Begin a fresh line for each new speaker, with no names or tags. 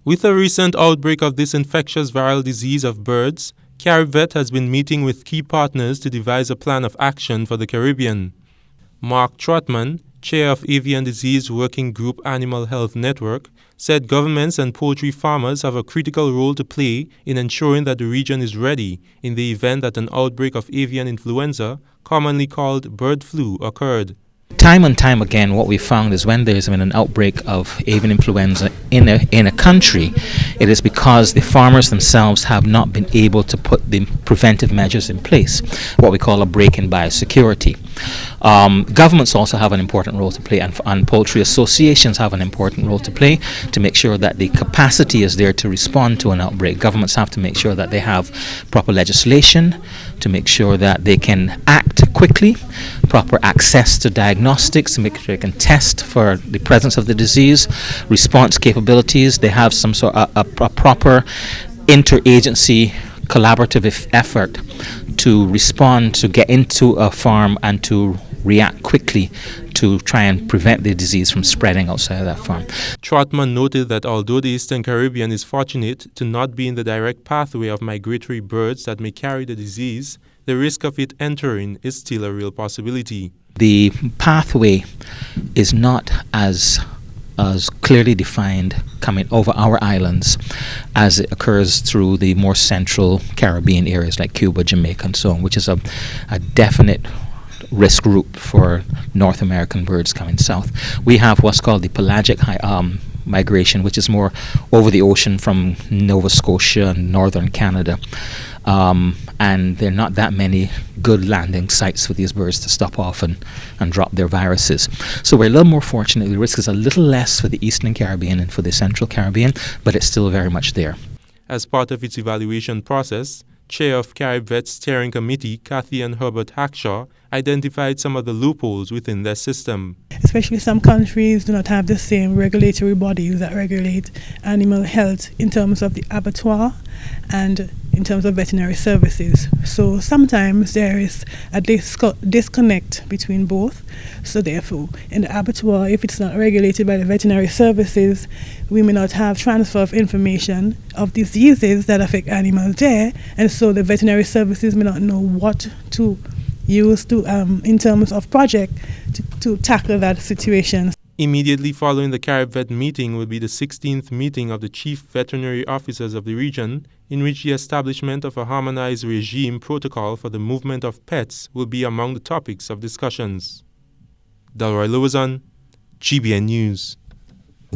With a recent outbreak of this infectious viral disease of birds, Caribvet has been meeting with key partners to devise a plan of action for the Caribbean. Mark Trotman, chair of Avian Disease Working Group Animal Health Network, said governments and poultry farmers have a critical role to play in ensuring that the region is ready in the event that an outbreak of avian influenza, commonly called bird flu, occurred.
Time and time again, what we found is when there's been an outbreak of avian influenza in a country, it is because the farmers themselves have not been able to put the preventive measures in place, what we call a break in biosecurity. Governments also have an important role to play, and poultry associations have an important role to play to make sure that the capacity is there to respond to an outbreak. Governments have to make sure that they have proper legislation, to make sure that they can act quickly, proper access to diagnostics to make sure they can test for the presence of the disease, response capabilities. They have some sort of a proper interagency collaborative effort to respond, to get into a farm and to react quickly to try and prevent the disease from spreading outside of that farm.
Trotman noted that although the Eastern Caribbean is fortunate to not be in the direct pathway of migratory birds that may carry the disease, the risk of it entering is still a real possibility.
The pathway is not as clearly defined coming over our islands as it occurs through the more central Caribbean areas like Cuba, Jamaica, and so on, which is a definite risk route for North American birds coming south. We have what's called the pelagic migration, which is more over the ocean from Nova Scotia and northern Canada. And there are not that many good landing sites for these birds to stop off and drop their viruses. So we're a little more fortunate. The risk is a little less for the Eastern Caribbean and for the Central Caribbean, but it's still very much there.
As part of its evaluation process, Chair of Caribvet's Steering Committee, Kathy and Herbert Hackshaw, identified some of the loopholes within their system.
Especially some countries do not have the same regulatory bodies that regulate animal health in terms of the abattoir and in terms of veterinary services. So sometimes there is a disconnect between both. So therefore, in the abattoir, if it's not regulated by the veterinary services, we may not have transfer of information of diseases that affect animals there, and so the veterinary services may not know what to use to in terms of project to tackle that situation.
Immediately following the Caribvet meeting will be the 16th meeting of the Chief Veterinary Officers of the region, in which the establishment of a harmonized regime protocol for the movement of pets will be among the topics of discussions. Delroy Lewison, GBN News.